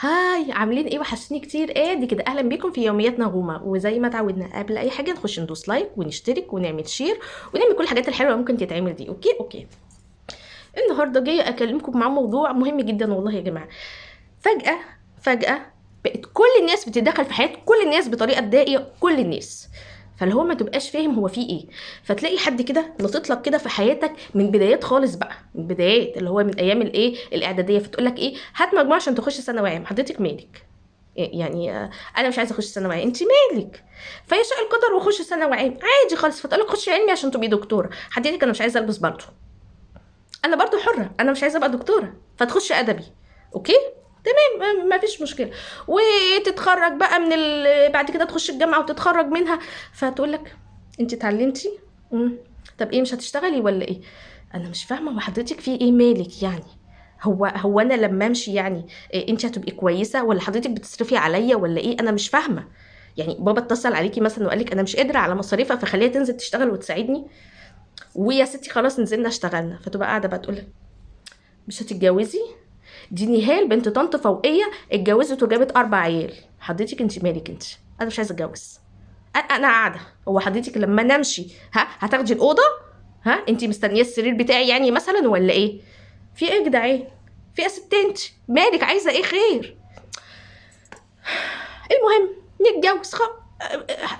هاي عاملين ايه؟ وحشتني كتير. دي كده اهلا بيكم في يوميات نغومه. وزي ما اتعودنا قبل اي حاجه نخش ندوس لايك ونشترك ونعمل شير ونعمل كل الحاجات الحلوه اللي ممكن تتعمل دي. اوكي. النهارده جايه اكلمكم مع موضوع مهم جدا والله يا جماعه. فجاه بقت كل الناس بتتدخل في حياه كل الناس بطريقه تضايق كل الناس. فاللي هو ما تبقاش فاهم هو فيه ايه، فتلاقي حد كده نطط لك كده في حياتك من بدايات خالص بقى، من بدايات اللي هو من ايام الاعداديه، فتقول لك ايه، هات مجموعه عشان تخش ثانوي عام. حضرتك مالك؟ يعني انا مش عايزه اخش ثانوي عام، انت مالك؟ فيشاء القدر واخش ثانوي عام عادي خالص. فتقول لك خشي علمي عشان تبقي دكتوره. حضرتك انا مش عايزه البس برضه، انا برضه حره، انا مش عايزه ابقى دكتوره، فتخش ادبي. اوكي تمام، ما فيش مشكله. وتتخرج بقى بعد كده تخش الجامعه وتتخرج منها، فتقول لك انت اتعلمتي. طب ايه، مش هتشتغلي ولا ايه؟ انا مش فاهمه هو حضرتك في ايه، مالك يعني؟ هو انا لما امشي يعني إيه، انت هتبقي كويسه ولا حضرتك بتصرفي عليا ولا ايه؟ انا مش فاهمه. يعني بابا اتصل عليكي مثلا وقال لك انا مش قادره على مصاريفها فخليها تنزل تشتغل وتساعدني، ويا ستي خلاص نزلنا اشتغلنا. فتبقى قاعده بقى تقول مش هتتجوزي؟ دي نهال بنت طنط فوقيه اتجوزت وجابت 4 عيال. حضرتك انت مالك انت؟ انا مش عايزه اتجوز، انا قاعده. هو حضرتك لما نمشي هتاخدي الاوضه؟ انت مستنيه السرير بتاعي يعني مثلا ولا ايه؟ في ايه يا جدعان؟ في يا ست انت مالك؟ عايزه ايه خير؟ المهم نتجوز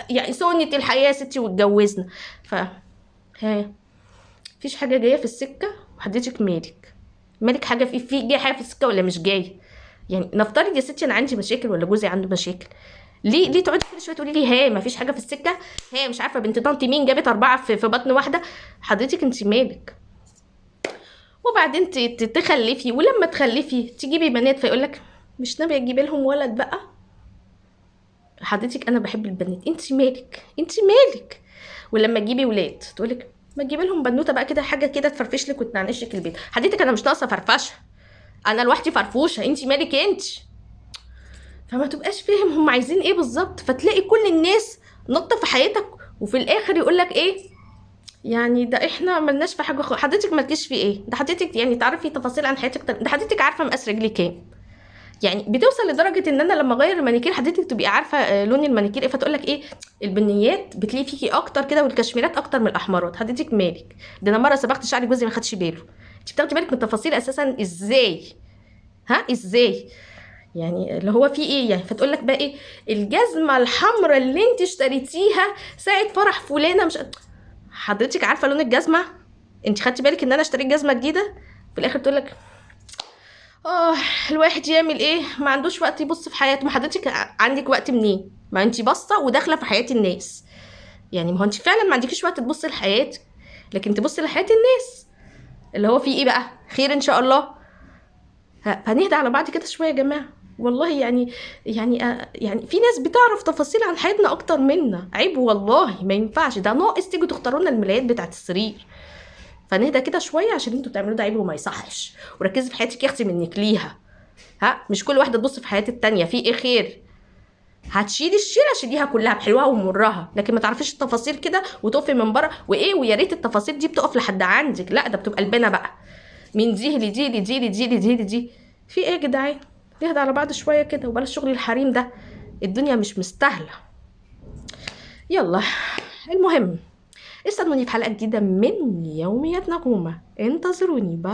يعني سنة الحياة يا ستي واتجوزنا. ف مفيش حاجة جاية في السكة وحضرتك مالك حاجة في جاية حاجة في السكة ولا مش جاية؟ يعني نفترض يا ستي انا عندي مشاكل ولا جوزي عنده مشاكل، ليه تقعدي كل شويه تقولي لي ما فيش حاجه في السكه؟ مش عارفه بنت طنط مين جابت 4 في بطن واحده. حضرتك انت مالك؟ وبعدين تخلفي، ولما تخلفي تجيبي بنات فيقول لك مش ناويه تجيبي لهم ولد بقى. حضرتك انا بحب البنات، انت مالك؟ ولما تجيبي ولاد تقولك ما تجيبي لهم بنوته بقى كده، حاجه كده تفرفش لك وتنعنش لك البيت. حضرتك انا مش ناقصه فرفشه، انا لوحدي فرفوشه، انت مالك انت؟ فما تبقاش فاهم هم عايزين ايه بالظبط، فتلاقي كل الناس نطه في حياتك وفي الاخر يقولك ايه يعني ده احنا ملناش في حاجه حضرتك مالكيش في ايه؟ ده حضرتك يعني تعرفي تفاصيل عن حياتك؟ ده حضرتك عارفه مقاس رجلي كام؟ يعني بتوصل لدرجه ان انا لما اغير المانيكير حضرتك تبقي عارفه لون المانيكير ايه، فتقول لك ايه، البنيات بتليق فيكي اكتر كده والكشميرات اكتر من الاحمرات. حضرتك مالك؟ ده انا مره صبغت شعري جوزي ما خدش باله. انت بتاخدي بالك من التفاصيل اساسا ازاي؟ ازاي؟ يعني اللي هو في ايه يعني؟ فتقول لك بقى ايه، الجزمه الحمراء اللي انت اشتريتيها ساعه فرح فلانه، مش حضرتك عارفه لون الجزمه؟ انت خدتي بالك ان انا اشتريت جزمه جديده؟ في الاخر تقول لك اه الواحد يعمل ايه، ما عندوش وقت يبص في حياته. ما حضرتك عندك وقت منين؟ ما انت باصه وداخله في حياه الناس. يعني ما هو انت فعلا ما عندكيش وقت تبصي لحياتك، لكن تبصي لحياه الناس. اللي هو في ايه بقى، خير ان شاء الله. هنهدى على بعض كده شويه يا جماعه. والله يعني في ناس بتعرف تفاصيل عن حياتنا اكتر منا. عيب والله، ما ينفعش، ده ناقص تيجوا تختاروا لنا الملايات بتاعت السرير. فنهدى كده شويه عشان انتوا بتعملوا ده عيب وما يصحش. وركزي في حياتك يا اختي منك ليها. مش كل واحده تبص في حياه التانية. في ايه خير؟ هتشيلي الشيله شيليها كلها بحلوها ومرها، لكن ما تعرفيش التفاصيل كده وتقفي من بره وايه. ويا ريت التفاصيل دي بتقف لحد عندك، لا ده بتبقى البنا بقى من دي لدي لدي لدي لدي لدي. في ايه يا جدعان؟ نهدى على بعض شويه كده وبلاش شغل الحريم ده، الدنيا مش مستاهله. يلا المهم استنوني في حلقه جديده من يوميات نغومه، انتظروني، باي.